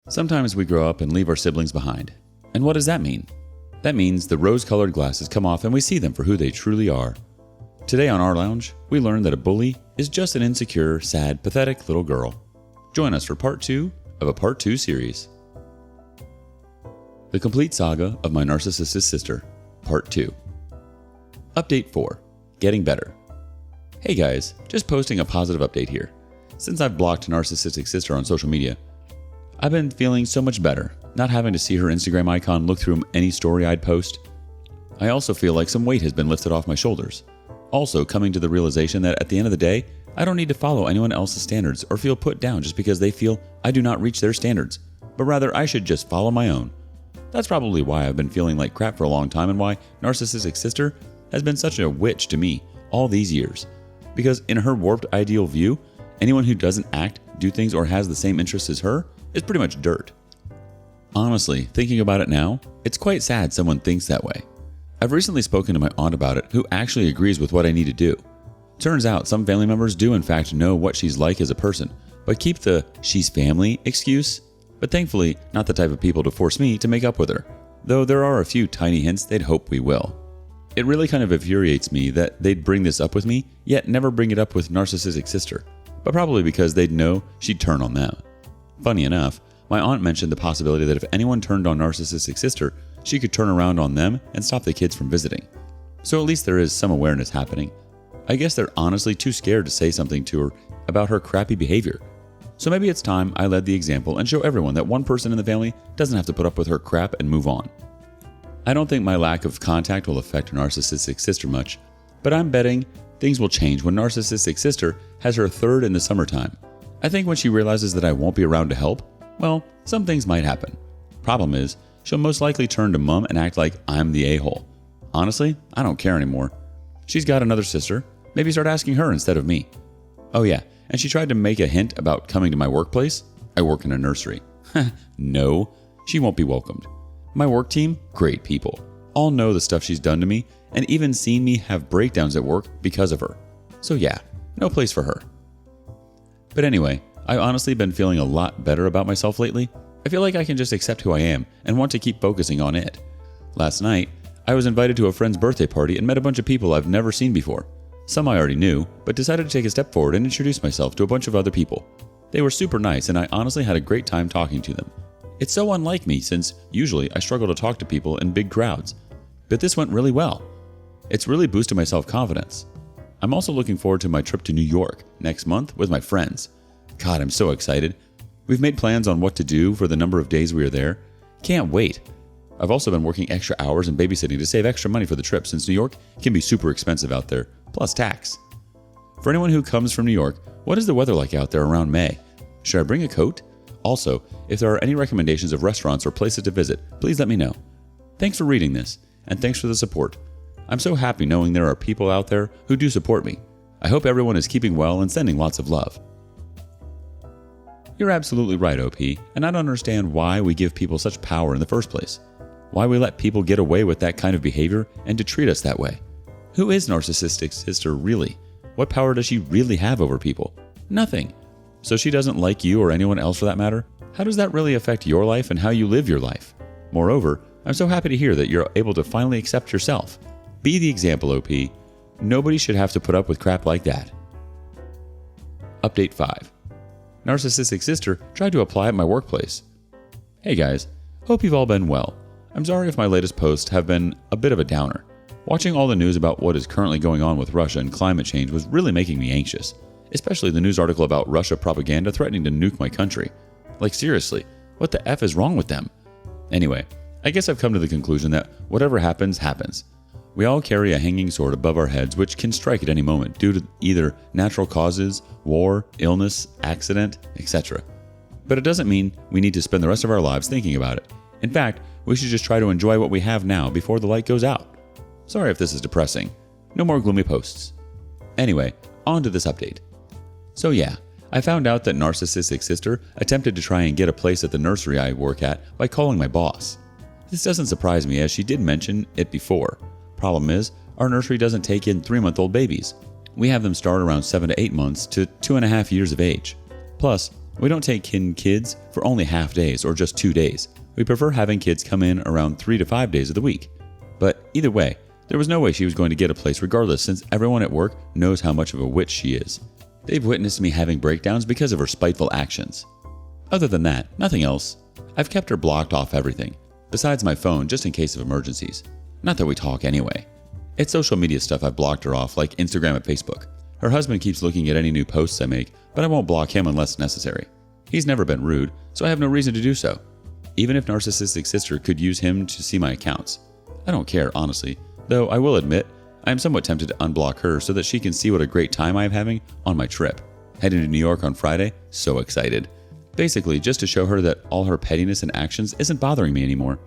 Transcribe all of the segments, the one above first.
Sometimes we grow up and leave our siblings behind. And what does that mean? That means the rose-colored glasses come off and we see them for who they truly are. Today on rLounge, we learn that a bully is just an insecure, sad, pathetic little girl. Join us for part 2 of a part 2 series. The complete saga of my narcissistic sister, part 2. Update 4. Getting better. Hey guys, just posting a positive update here. Since I've blocked narcissistic sister on social media, I've been feeling so much better, not having to see her Instagram icon look through any story I'd post. I also feel like some weight has been lifted off my shoulders. Also coming to the realization that at the end of the day, I don't need to follow anyone else's standards or feel put down just because they feel I do not reach their standards, but rather I should just follow my own. That's probably why I've been feeling like crap for a long time and why narcissistic sister has been such a witch to me all these years. Because in her warped ideal view, anyone who doesn't act, do things, or has the same interests as her is pretty much dirt. Honestly, thinking about it now, it's quite sad someone thinks that way. I've recently spoken to my aunt about it, who actually agrees with what I need to do. Turns out some family members do in fact know what she's like as a person, but keep the "she's family" excuse. But thankfully, not the type of people to force me to make up with her, though there are a few tiny hints they'd hope we will. It really kind of infuriates me that they'd bring this up with me, yet never bring it up with narcissistic sister, but probably because they'd know she'd turn on them. Funny enough, my aunt mentioned the possibility that if anyone turned on narcissistic sister, she could turn around on them and stop the kids from visiting. So at least there is some awareness happening. I guess they're honestly too scared to say something to her about her crappy behavior. So maybe it's time I led the example and show everyone that one person in the family doesn't have to put up with her crap and move on. I don't think my lack of contact will affect narcissistic sister much, but I'm betting things will change when narcissistic sister has her third in the summertime. I think when she realizes that I won't be around to help, well, some things might happen. Problem is, she'll most likely turn to mom and act like I'm the a-hole. Honestly, I don't care anymore. She's got another sister. Maybe start asking her instead of me. Oh yeah, and she tried to make a hint about coming to my workplace. I work in a nursery. No, she won't be welcomed. My work team, great people. All know the stuff she's done to me and even seen me have breakdowns at work because of her. So yeah, no place for her. But anyway, I've honestly been feeling a lot better about myself lately. I feel like I can just accept who I am and want to keep focusing on it. Last night, I was invited to a friend's birthday party and met a bunch of people I've never seen before. Some I already knew, but decided to take a step forward and introduce myself to a bunch of other people. They were super nice and I honestly had a great time talking to them. It's so unlike me since usually I struggle to talk to people in big crowds. But this went really well. It's really boosted my self-confidence. I'm also looking forward to my trip to New York next month with my friends. God, I'm so excited. We've made plans on what to do for the number of days we are there. Can't wait. I've also been working extra hours and babysitting to save extra money for the trip since New York can be super expensive out there, plus tax. For anyone who comes from New York, what is the weather like out there around May? Should I bring a coat? Also, if there are any recommendations of restaurants or places to visit, please let me know. Thanks for reading this, and thanks for the support. I'm so happy knowing there are people out there who do support me. I hope everyone is keeping well and sending lots of love. You're absolutely right, OP, and I don't understand why we give people such power in the first place. Why we let people get away with that kind of behavior and to treat us that way. Who is narcissistic sister really? What power does she really have over people? Nothing. So she doesn't like you or anyone else for that matter? How does that really affect your life and how you live your life? Moreover, I'm so happy to hear that you're able to finally accept yourself. Be the example, OP. Nobody should have to put up with crap like that. Update 5. Narcissistic sister tried to apply at my workplace. Hey guys, hope you've all been well. I'm sorry if my latest posts have been a bit of a downer. Watching all the news about what is currently going on with Russia and climate change was really making me anxious, especially the news article about Russia propaganda threatening to nuke my country. Like seriously, what the F is wrong with them? Anyway, I guess I've come to the conclusion that whatever happens, happens. We all carry a hanging sword above our heads which can strike at any moment due to either natural causes, war, illness, accident, etc. But it doesn't mean we need to spend the rest of our lives thinking about it. In fact, we should just try to enjoy what we have now before the light goes out. Sorry if this is depressing. No more gloomy posts. Anyway, on to this update. So yeah, I found out that narcissistic sister attempted to try and get a place at the nursery I work at by calling my boss. This doesn't surprise me as she did mention it before. Problem is, our nursery doesn't take in 3-month-old babies. We have them start around 7 to 8 months to 2.5 years of age. Plus, We don't take in kids for only half days or just 2 days. We prefer having kids come in around 3 to 5 days of the week. But either way, there was no way she was going to get a place regardless, since everyone at work knows how much of a witch she is. They've witnessed me having breakdowns because of her spiteful actions. Other than that, nothing else. I've kept her blocked off everything, besides my phone, just in case of emergencies. Not that we talk anyway. It's social media stuff I've blocked her off, like Instagram and Facebook. Her husband keeps looking at any new posts I make, but I won't block him unless necessary. He's never been rude, so I have no reason to do so. Even if narcissistic sister could use him to see my accounts. I don't care, honestly, though I will admit, I am somewhat tempted to unblock her so that she can see what a great time I am having on my trip. Heading to New York on Friday, so excited. Basically, just to show her that all her pettiness and actions isn't bothering me anymore.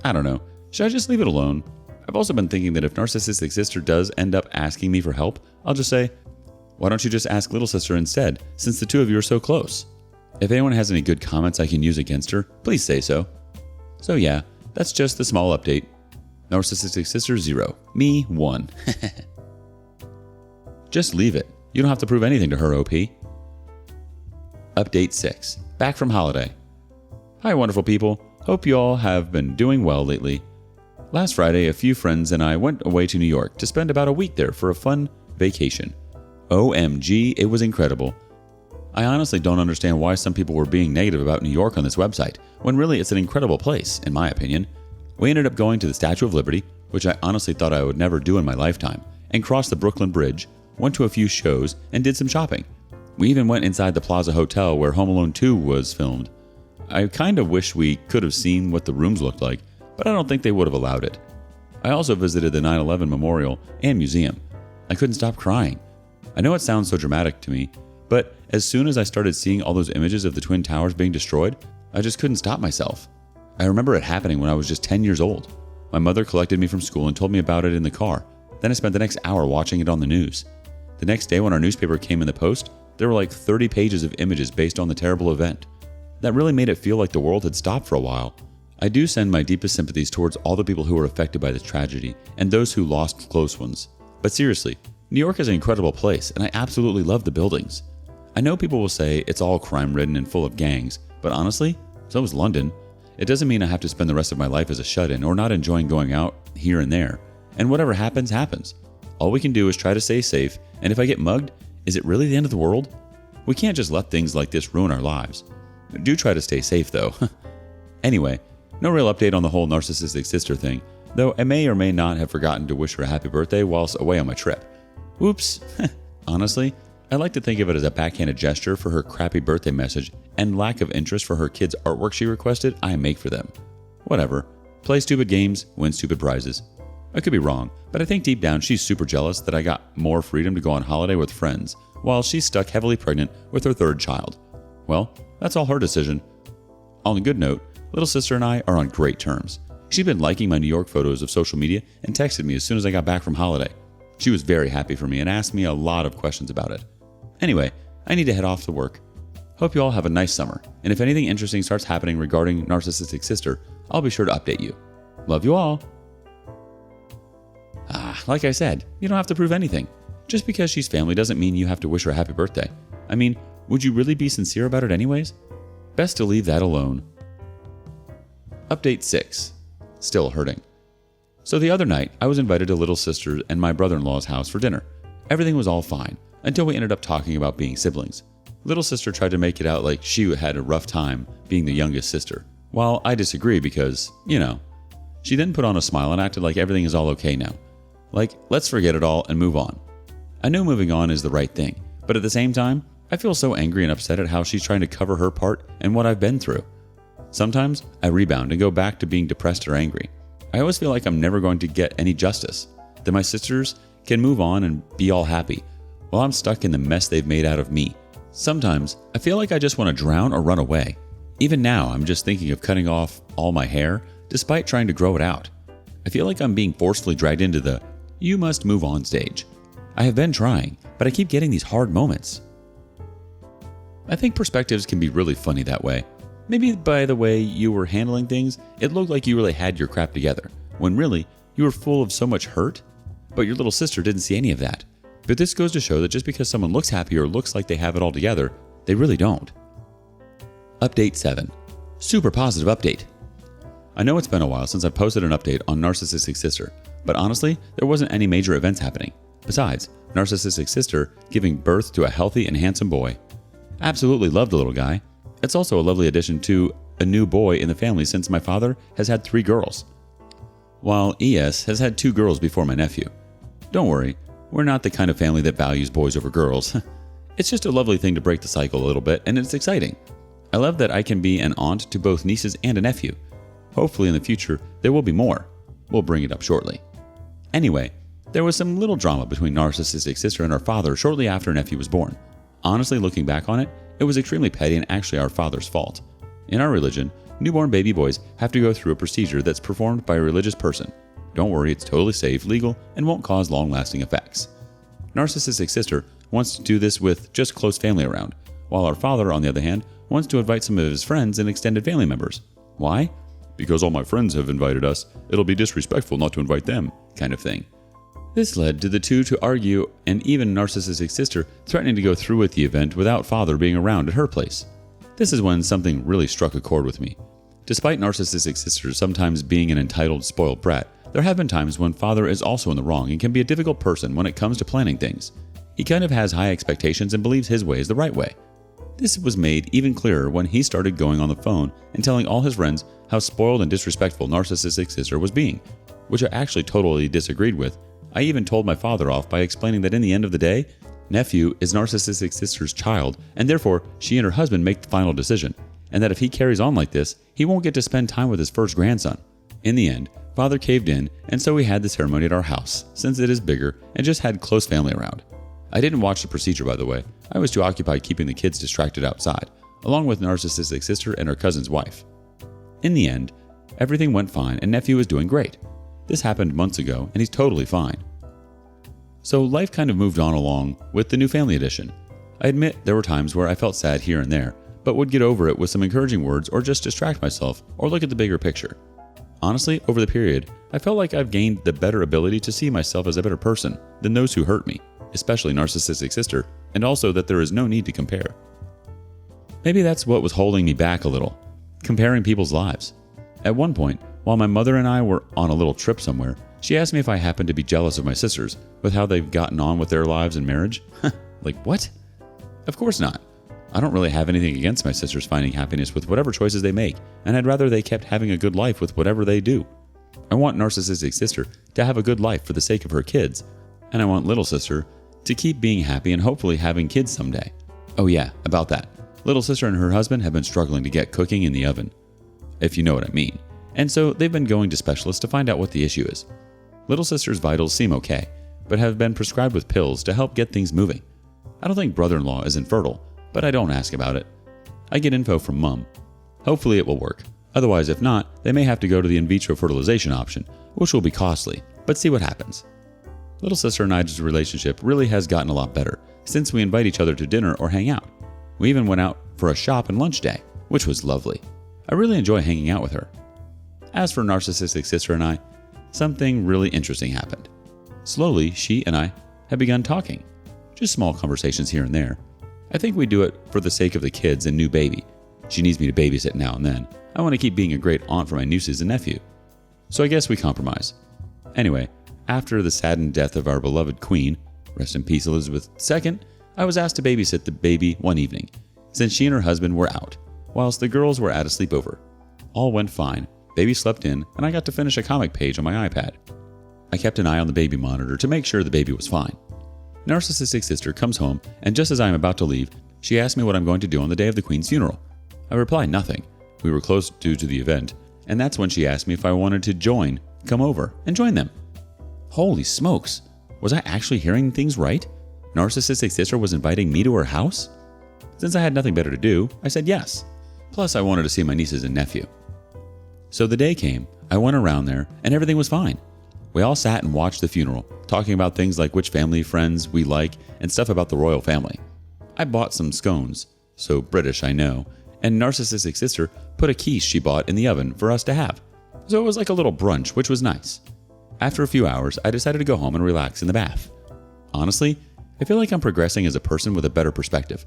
I don't know, should I just leave it alone? I've also been thinking that if narcissistic sister does end up asking me for help, I'll just say, why don't you just ask little sister instead, since the two of you are so close? If anyone has any good comments I can use against her, please say so. So yeah, that's just the small update. Narcissistic sister 0, me 1. Just leave it. You don't have to prove anything to her, OP. Update 6. Back from holiday. Hi, wonderful people. Hope you all have been doing well lately. Last Friday, a few friends and I went away to New York to spend about a week there for a fun vacation. OMG, it was incredible. I honestly don't understand why some people were being negative about New York on this website, when really it's an incredible place, in my opinion. We ended up going to the Statue of Liberty, which I honestly thought I would never do in my lifetime, and crossed the Brooklyn Bridge, went to a few shows, and did some shopping. We even went inside the Plaza Hotel where Home Alone 2 was filmed. I kind of wish we could have seen what the rooms looked like, but I don't think they would have allowed it. I also visited the 9/11 Memorial and Museum. I couldn't stop crying. I know it sounds so dramatic to me, but as soon as I started seeing all those images of the Twin Towers being destroyed, I just couldn't stop myself. I remember it happening when I was just 10 years old. My mother collected me from school and told me about it in the car. Then I spent the next hour watching it on the news. The next day when our newspaper came in the post, there were like 30 pages of images based on the terrible event. That really made it feel like the world had stopped for a while. I do send my deepest sympathies towards all the people who were affected by this tragedy and those who lost close ones. But seriously, New York is an incredible place and I absolutely love the buildings. I know people will say it's all crime-ridden and full of gangs, but honestly, so is London. It doesn't mean I have to spend the rest of my life as a shut-in or not enjoying going out here and there. And whatever happens, happens. All we can do is try to stay safe, and if I get mugged, is it really the end of the world? We can't just let things like this ruin our lives. Do try to stay safe, though. Anyway, no real update on the whole narcissistic sister thing, though I may or may not have forgotten to wish her a happy birthday whilst away on my trip. Oops. Honestly, I like to think of it as a backhanded gesture for her crappy birthday message and lack of interest for her kids' artwork she requested I make for them. Whatever. Play stupid games, win stupid prizes. I could be wrong, but I think deep down she's super jealous that I got more freedom to go on holiday with friends, while she's stuck heavily pregnant with her third child. Well, that's all her decision. On a good note, little sister and I are on great terms. She's been liking my New York photos of social media and texted me as soon as I got back from holiday. She was very happy for me and asked me a lot of questions about it. Anyway, I need to head off to work. Hope you all have a nice summer, and if anything interesting starts happening regarding narcissistic sister, I'll be sure to update you. Love you all. Like I said, you don't have to prove anything. Just because she's family doesn't mean you have to wish her a happy birthday. I mean, would you really be sincere about it anyways? Best to leave that alone. Update 6. Still hurting. So the other night, I was invited to little sister and my brother-in-law's house for dinner. Everything was all fine, until we ended up talking about being siblings. Little sister tried to make it out like she had a rough time being the youngest sister, while I disagree because, She then put on a smile and acted like everything is all okay now. Like, let's forget it all and move on. I know moving on is the right thing, but at the same time, I feel so angry and upset at how she's trying to cover her part and what I've been through. Sometimes I rebound and go back to being depressed or angry. I always feel like I'm never going to get any justice, that my sisters can move on and be all happy, while I'm stuck in the mess they've made out of me. Sometimes I feel like I just want to drown or run away. Even now, I'm just thinking of cutting off all my hair, despite trying to grow it out. I feel like I'm being forcefully dragged into the "you must move on" stage. I have been trying, but I keep getting these hard moments. I think perspectives can be really funny that way. Maybe by the way you were handling things, it looked like you really had your crap together, when really, you were full of so much hurt. But your little sister didn't see any of that. But this goes to show that just because someone looks happy or looks like they have it all together, they really don't. Update 7. Super positive update. I know it's been a while since I posted an update on Narcissistic Sister, but honestly, there wasn't any major events happening. Besides, Narcissistic Sister giving birth to a healthy and handsome boy. Absolutely love the little guy. It's also a lovely addition to a new boy in the family since my father has had 3 girls, while ES has had 2 girls before my nephew. Don't worry, we're not the kind of family that values boys over girls. It's just a lovely thing to break the cycle a little bit, and it's exciting. I love that I can be an aunt to both nieces and a nephew. Hopefully in the future, there will be more. We'll bring it up shortly. Anyway, there was some little drama between Narcissistic Sister and our father shortly after nephew was born. Honestly, looking back on it, it was extremely petty and actually our father's fault. In our religion, newborn baby boys have to go through a procedure that's performed by a religious person. Don't worry, it's totally safe, legal, and won't cause long-lasting effects. Narcissistic Sister wants to do this with just close family around, while our father, on the other hand, wants to invite some of his friends and extended family members. Why? Because all my friends have invited us, it'll be disrespectful not to invite them, kind of thing. This led to the two to argue, and even Narcissistic Sister threatening to go through with the event without father being around at her place. This is when something really struck a chord with me. Despite Narcissistic Sister sometimes being an entitled, spoiled brat, there have been times when father is also in the wrong and can be a difficult person when it comes to planning things. He kind of has high expectations and believes his way is the right way. This was made even clearer when he started going on the phone and telling all his friends how spoiled and disrespectful Narcissistic Sister was being, which I actually totally disagreed with. I even told my father off by explaining that in the end of the day, nephew is Narcissistic Sister's child, and therefore she and her husband make the final decision, and that if he carries on like this, he won't get to spend time with his first grandson. In the end, father caved in, and so we had the ceremony at our house, since it is bigger and just had close family around. I didn't watch the procedure, by the way. I was too occupied keeping the kids distracted outside, along with Narcissistic Sister and her cousin's wife. In the end, everything went fine and nephew is doing great. This happened months ago, and he's totally fine. So life kind of moved on along with the new family addition. I admit there were times where I felt sad here and there, but would get over it with some encouraging words or just distract myself or look at the bigger picture. Honestly, over the period, I felt like I've gained the better ability to see myself as a better person than those who hurt me, especially Narcissistic Sister, and also that there is no need to compare. Maybe that's what was holding me back a little, comparing people's lives. At one point, while my mother and I were on a little trip somewhere, she asked me if I happened to be jealous of my sisters with how they've gotten on with their lives and marriage. Like, what? Of course not. I don't really have anything against my sisters finding happiness with whatever choices they make, and I'd rather they kept having a good life with whatever they do. I want Narcissistic Sister to have a good life for the sake of her kids, and I want Little Sister to keep being happy and hopefully having kids someday. Oh yeah, about that. Little Sister and her husband have been struggling to get cooking in the oven, if you know what I mean. And so they've been going to specialists to find out what the issue is. Little Sister's vitals seem okay, but have been prescribed with pills to help get things moving. I don't think brother-in-law is infertile, but I don't ask about it. I get info from mom. Hopefully it will work. Otherwise, if not, they may have to go to the in vitro fertilization option, which will be costly, but see what happens. Little Sister and I's relationship really has gotten a lot better since we invite each other to dinner or hang out. We even went out for a shop and lunch day, which was lovely. I really enjoy hanging out with her. As for Narcissistic Sister and I, something really interesting happened. Slowly, she and I have begun talking. Just small conversations here and there. I think we do it for the sake of the kids and new baby. She needs me to babysit now and then. I want to keep being a great aunt for my nieces and nephew. So I guess we compromise. Anyway, after the saddened death of our beloved queen, rest in peace Elizabeth II, I was asked to babysit the baby one evening, since she and her husband were out, whilst the girls were at a sleepover. All went fine. Baby slept in, and I got to finish a comic page on my iPad. I kept an eye on the baby monitor to make sure the baby was fine. Narcissistic Sister comes home, and just as I am about to leave, she asks me what I'm going to do on the day of the Queen's funeral. I reply nothing. We were close due to the event, and that's when she asked me if I wanted to come over, and join them. Holy smokes! Was I actually hearing things right? Narcissistic Sister was inviting me to her house? Since I had nothing better to do, I said yes. Plus, I wanted to see my nieces and nephew. So the day came, I went around there, and everything was fine. We all sat and watched the funeral, talking about things like which family friends we like and stuff about the royal family. I bought some scones, so British I know, and Narcissistic Sister put a quiche she bought in the oven for us to have. So it was like a little brunch, which was nice. After a few hours, I decided to go home and relax in the bath. Honestly, I feel like I'm progressing as a person with a better perspective.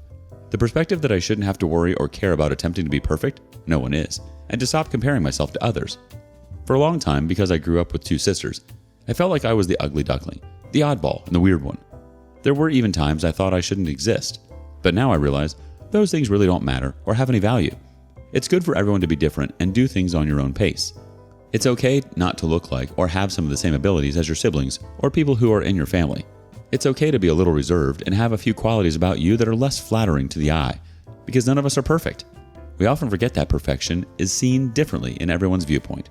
The perspective that I shouldn't have to worry or care about attempting to be perfect, no one is, and to stop comparing myself to others. For a long time, because I grew up with two sisters, I felt like I was the ugly duckling, the oddball, and the weird one. There were even times I thought I shouldn't exist, but now I realize those things really don't matter or have any value. It's good for everyone to be different and do things on your own pace. It's okay not to look like or have some of the same abilities as your siblings or people who are in your family. It's okay to be a little reserved and have a few qualities about you that are less flattering to the eye, because none of us are perfect. We often forget that perfection is seen differently in everyone's viewpoint.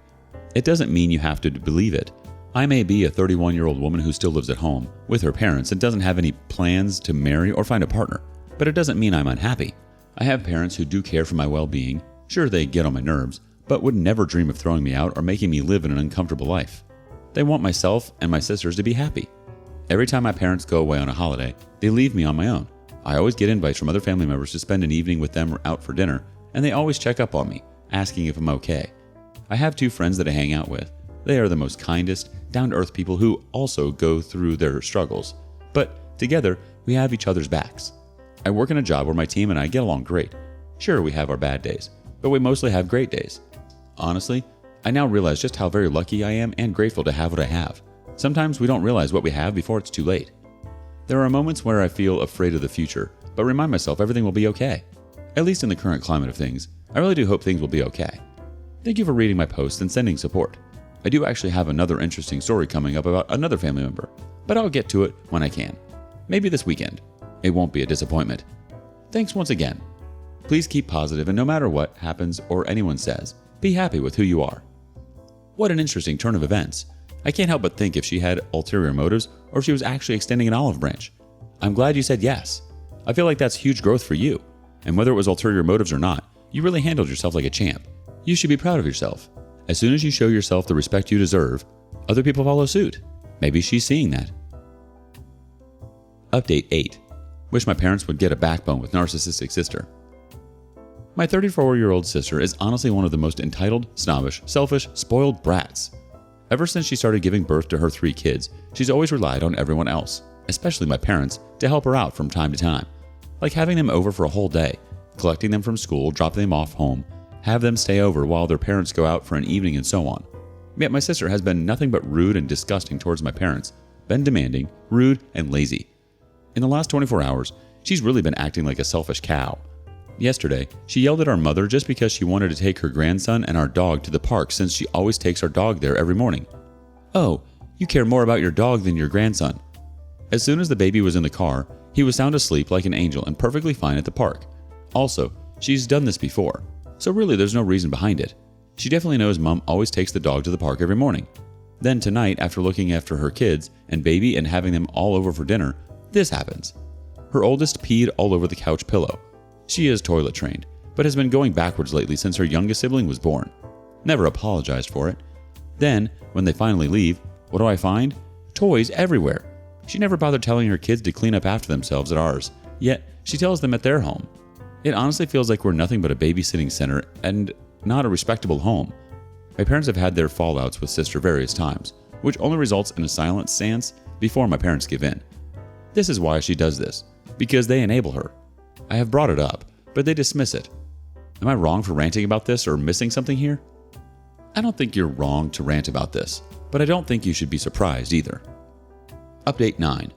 It doesn't mean you have to believe it. I may be a 31-year-old woman who still lives at home with her parents and doesn't have any plans to marry or find a partner, but it doesn't mean I'm unhappy. I have parents who do care for my well-being. Sure, they get on my nerves, but would never dream of throwing me out or making me live in an uncomfortable life. They want myself and my sisters to be happy. Every time my parents go away on a holiday, they leave me on my own. I always get invites from other family members to spend an evening with them or out for dinner, and they always check up on me, asking if I'm okay. I have two friends that I hang out with. They are the most kindest, down-to-earth people who also go through their struggles. But together, we have each other's backs. I work in a job where my team and I get along great. Sure, we have our bad days, but we mostly have great days. Honestly, I now realize just how very lucky I am and grateful to have what I have. Sometimes we don't realize what we have before it's too late. There are moments where I feel afraid of the future, but remind myself everything will be okay. At least in the current climate of things, I really do hope things will be okay. Thank you for reading my post and sending support. I do actually have another interesting story coming up about another family member, but I'll get to it when I can. Maybe this weekend. It won't be a disappointment. Thanks once again. Please keep positive, and no matter what happens or anyone says, be happy with who you are. What an interesting turn of events. I can't help but think if she had ulterior motives or if she was actually extending an olive branch. I'm glad you said yes. I feel like that's huge growth for you. And whether it was ulterior motives or not, you really handled yourself like a champ. You should be proud of yourself. As soon as you show yourself the respect you deserve, other people follow suit. Maybe she's seeing that. Update 8. Wish my parents would get a backbone with narcissistic sister. My 34-year-old sister is honestly one of the most entitled, snobbish, selfish, spoiled brats. Ever since she started giving birth to her 3 kids, she's always relied on everyone else, especially my parents, to help her out from time to time. Like having them over for a whole day, collecting them from school, dropping them off home, have them stay over while their parents go out for an evening, and so on. Yet my sister has been nothing but rude and disgusting towards my parents, been demanding, rude, and lazy. In the last 24 hours, she's really been acting like a selfish cow. Yesterday, she yelled at our mother just because she wanted to take her grandson and our dog to the park since she always takes our dog there every morning. Oh, you care more about your dog than your grandson. As soon as the baby was in the car, he was sound asleep like an angel and perfectly fine at the park. Also, she's done this before, so really there's no reason behind it. She definitely knows Mom always takes the dog to the park every morning. Then tonight, after looking after her kids and baby and having them all over for dinner, this happens. Her oldest peed all over the couch pillow. She is toilet trained, but has been going backwards lately since her youngest sibling was born. Never apologized for it. Then, when they finally leave, what do I find? Toys everywhere. She never bothered telling her kids to clean up after themselves at ours, yet she tells them at their home. It honestly feels like we're nothing but a babysitting center and not a respectable home. My parents have had their fallouts with sister various times, which only results in a silent stance before my parents give in. This is why she does this, because they enable her. I have brought it up, but they dismiss it. Am I wrong for ranting about this or missing something here? I don't think you're wrong to rant about this, but I don't think you should be surprised either. Update 9.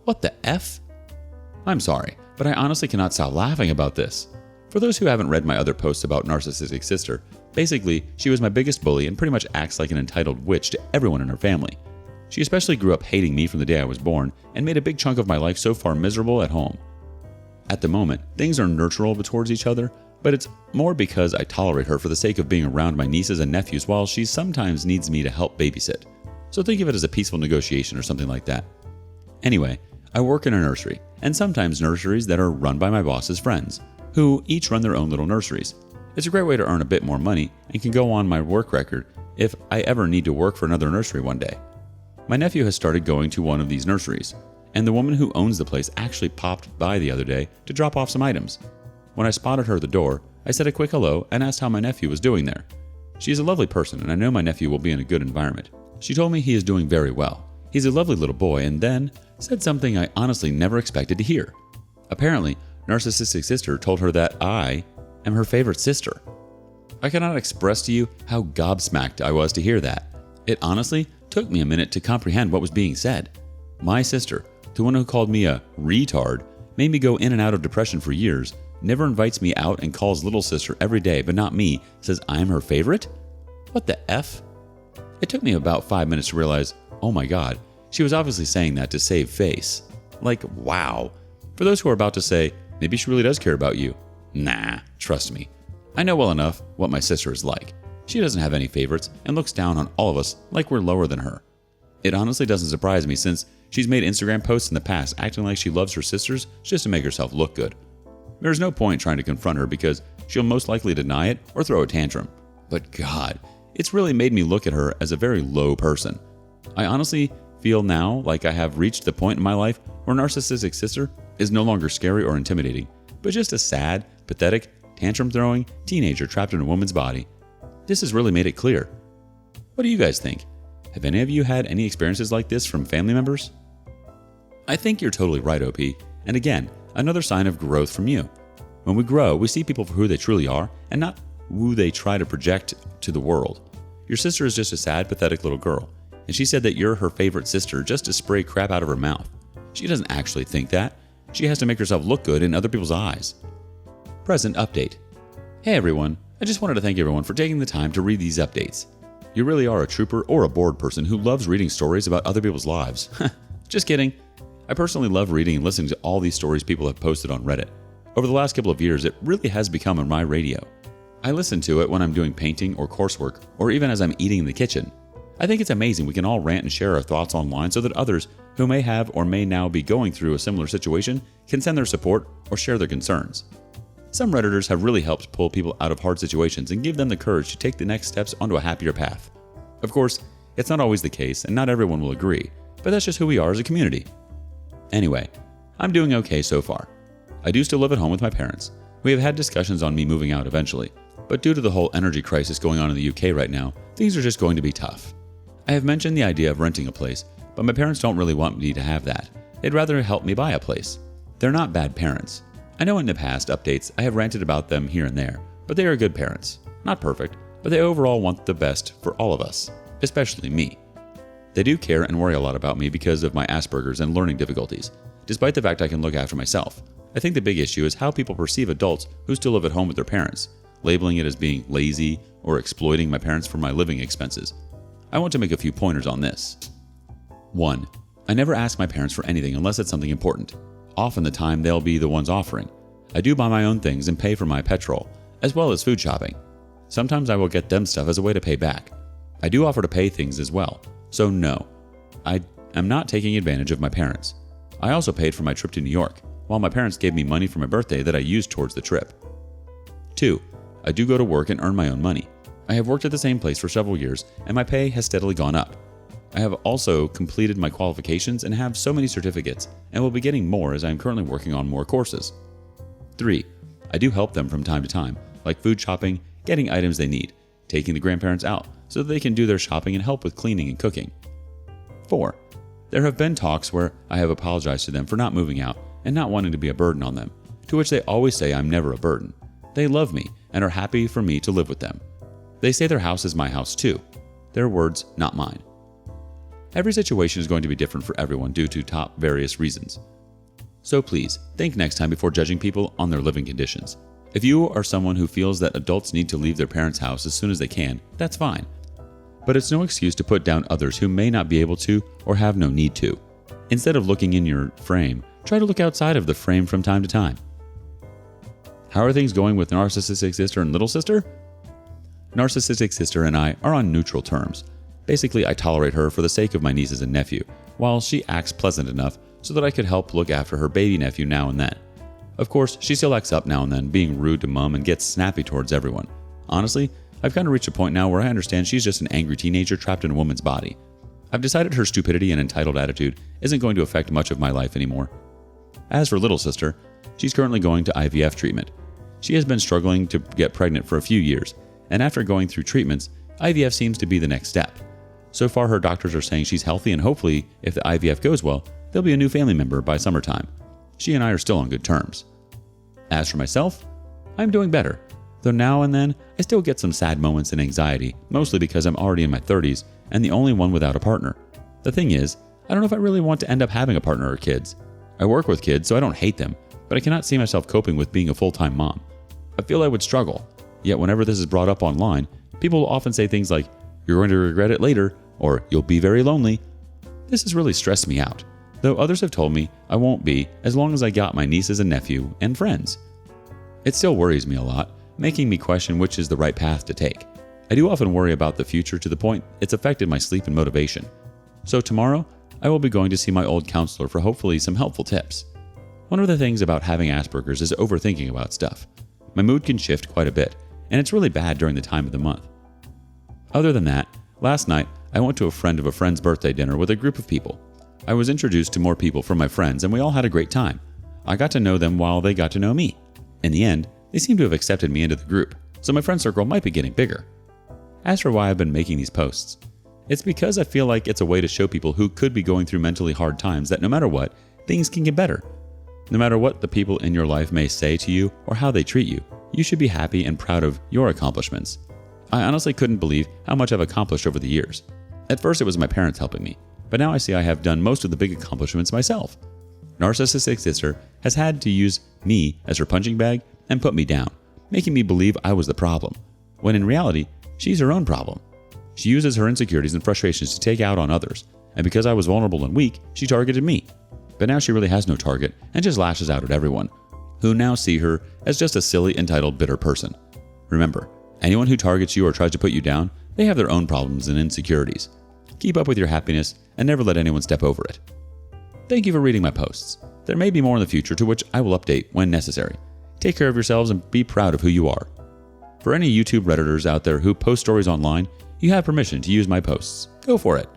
What the F? I'm sorry, but I honestly cannot stop laughing about this. For those who haven't read my other posts about narcissistic sister, basically, she was my biggest bully and pretty much acts like an entitled witch to everyone in her family. She especially grew up hating me from the day I was born and made a big chunk of my life so far miserable at home. At the moment, things are nurtural towards each other, but it's more because I tolerate her for the sake of being around my nieces and nephews while she sometimes needs me to help babysit. So think of it as a peaceful negotiation or something like that. Anyway, I work in a nursery, and sometimes nurseries that are run by my boss's friends, who each run their own little nurseries. It's a great way to earn a bit more money and can go on my work record if I ever need to work for another nursery one day. My nephew has started going to one of these nurseries, and the woman who owns the place actually popped by the other day to drop off some items. When I spotted her at the door, I said a quick hello and asked how my nephew was doing there. She is a lovely person, and I know my nephew will be in a good environment. She told me he is doing very well. He's a lovely little boy, and then said something I honestly never expected to hear. Apparently, narcissistic sister told her that I am her favorite sister. I cannot express to you how gobsmacked I was to hear that. It honestly took me a minute to comprehend what was being said. My sister, the one who called me a retard, made me go in and out of depression for years, never invites me out and calls little sister every day but not me, says I'm her favorite? What the F? It took me about 5 minutes to realize, oh my god, she was obviously saying that to save face. Like, wow. For those who are about to say, maybe she really does care about you. Nah, trust me. I know well enough what my sister is like. She doesn't have any favorites and looks down on all of us like we're lower than her. It honestly doesn't surprise me since she's made Instagram posts in the past acting like she loves her sisters just to make herself look good. There's no point trying to confront her because she'll most likely deny it or throw a tantrum. But God, it's really made me look at her as a very low person. I honestly feel now like I have reached the point in my life where narcissistic sister is no longer scary or intimidating, but just a sad, pathetic, tantrum-throwing teenager trapped in a woman's body. This has really made it clear. What do you guys think? Have any of you had any experiences like this from family members? I think you're totally right, OP. And again, another sign of growth from you. When we grow, we see people for who they truly are and not who they try to project to the world. Your sister is just a sad, pathetic little girl, and she said that you're her favorite sister just to spray crap out of her mouth. She doesn't actually think that. She has to make herself look good in other people's eyes. Present update. Hey everyone, I just wanted to thank everyone for taking the time to read these updates. You really are a trooper or a bored person who loves reading stories about other people's lives. Just kidding. I personally love reading and listening to all these stories people have posted on Reddit. Over the last couple of years, it really has become my radio. I listen to it when I'm doing painting or coursework, or even as I'm eating in the kitchen. I think it's amazing we can all rant and share our thoughts online so that others who may have or may now be going through a similar situation can send their support or share their concerns. Some Redditors have really helped pull people out of hard situations and give them the courage to take the next steps onto a happier path. Of course, it's not always the case and not everyone will agree, but that's just who we are as a community. Anyway, I'm doing okay so far. I do still live at home with my parents. We have had discussions on me moving out eventually, but due to the whole energy crisis going on in the UK right now, things are just going to be tough. I have mentioned the idea of renting a place, but my parents don't really want me to have that. They'd rather help me buy a place. They're not bad parents. I know in the past updates I have ranted about them here and there, but they are good parents. Not perfect, but they overall want the best for all of us, especially me. They do care and worry a lot about me because of my Asperger's and learning difficulties, despite the fact I can look after myself. I think the big issue is how people perceive adults who still live at home with their parents, labeling it as being lazy or exploiting my parents for my living expenses. I want to make a few pointers on this. 1. I never ask my parents for anything unless it's something important. Often the time they'll be the ones offering. I do buy my own things and pay for my petrol, as well as food shopping. Sometimes I will get them stuff as a way to pay back. I do offer to pay things as well, so no, I am not taking advantage of my parents. I also paid for my trip to New York, while my parents gave me money for my birthday that I used towards the trip. 2. I do go to work and earn my own money. I have worked at the same place for several years, and my pay has steadily gone up. I have also completed my qualifications and have so many certificates, and will be getting more as I am currently working on more courses. 3. I do help them from time to time, like food shopping, getting items they need, taking the grandparents out so that they can do their shopping and help with cleaning and cooking. 4. There have been talks where I have apologized to them for not moving out and not wanting to be a burden on them, to which they always say I'm never a burden. They love me and are happy for me to live with them. They say their house is my house too. Their words, not mine. Every situation is going to be different for everyone due to various reasons. So please, think next time before judging people on their living conditions. If you are someone who feels that adults need to leave their parents' house as soon as they can, that's fine. But it's no excuse to put down others who may not be able to or have no need to. Instead of looking in your frame, try to look outside of the frame from time to time. How are things going with narcissistic sister and little sister? Narcissistic sister and I are on neutral terms. Basically, I tolerate her for the sake of my nieces and nephew, while she acts pleasant enough so that I could help look after her baby nephew now and then. Of course, she still acts up now and then, being rude to mom and gets snappy towards everyone. Honestly, I've kind of reached a point now where I understand she's just an angry teenager trapped in a woman's body. I've decided her stupidity and entitled attitude isn't going to affect much of my life anymore. As for little sister, she's currently going to IVF treatment. She has been struggling to get pregnant for a few years, and after going through treatments, IVF seems to be the next step. So far, her doctors are saying she's healthy, and hopefully, if the IVF goes well, there'll be a new family member by summertime. She and I are still on good terms. As for myself, I'm doing better, though now and then I still get some sad moments and anxiety, mostly because I'm already in my 30s and the only one without a partner. The thing is, I don't know if I really want to end up having a partner or kids. I work with kids, so I don't hate them, but I cannot see myself coping with being a full-time mom. I feel I would struggle, yet whenever this is brought up online, people will often say things like, "You're going to regret it later," or "You'll be very lonely." This has really stressed me out, though others have told me I won't be as long as I got my nieces and nephew and friends. It still worries me a lot, making me question which is the right path to take. I do often worry about the future to the point it's affected my sleep and motivation. So tomorrow, I will be going to see my old counselor for hopefully some helpful tips. One of the things about having Asperger's is overthinking about stuff. My mood can shift quite a bit, and it's really bad during the time of the month. Other than that, last night I went to a friend of a friend's birthday dinner with a group of people. I was introduced to more people from my friends, and we all had a great time. I got to know them while they got to know me. In the end, they seem to have accepted me into the group, so my friend circle might be getting bigger. As for why I've been making these posts, it's because I feel like it's a way to show people who could be going through mentally hard times that no matter what, things can get better. No matter what the people in your life may say to you or how they treat you, you should be happy and proud of your accomplishments. I honestly couldn't believe how much I've accomplished over the years. At first it was my parents helping me, but now I see I have done most of the big accomplishments myself. Narcissistic sister has had to use me as her punching bag and put me down, making me believe I was the problem, when in reality, she's her own problem. She uses her insecurities and frustrations to take out on others, and because I was vulnerable and weak, she targeted me. But now she really has no target and just lashes out at everyone, who now see her as just a silly, entitled, bitter person. Remember, anyone who targets you or tries to put you down, they have their own problems and insecurities. Keep up with your happiness and never let anyone step over it. Thank you for reading my posts. There may be more in the future to which I will update when necessary. Take care of yourselves and be proud of who you are. For any YouTube Redditors out there who post stories online, you have permission to use my posts. Go for it.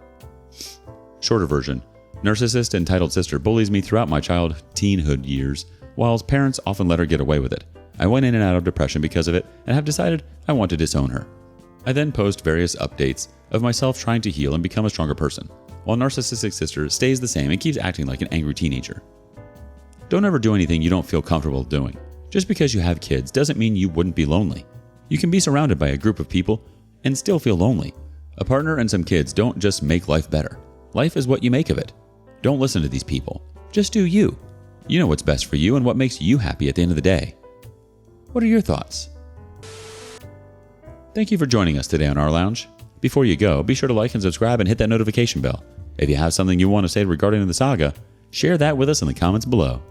Shorter version. Narcissist entitled sister bullies me throughout my teenhood years, while parents often let her get away with it. I went in and out of depression because of it and have decided I want to disown her. I then post various updates of myself trying to heal and become a stronger person, while narcissistic sister stays the same and keeps acting like an angry teenager. Don't ever do anything you don't feel comfortable doing. Just because you have kids doesn't mean you wouldn't be lonely. You can be surrounded by a group of people and still feel lonely. A partner and some kids don't just make life better. Life is what you make of it. Don't listen to these people. Just do you. You know what's best for you and what makes you happy at the end of the day. What are your thoughts? Thank you for joining us today on rLounge. Before you go, be sure to like and subscribe and hit that notification bell. If you have something you want to say regarding the saga, share that with us in the comments below.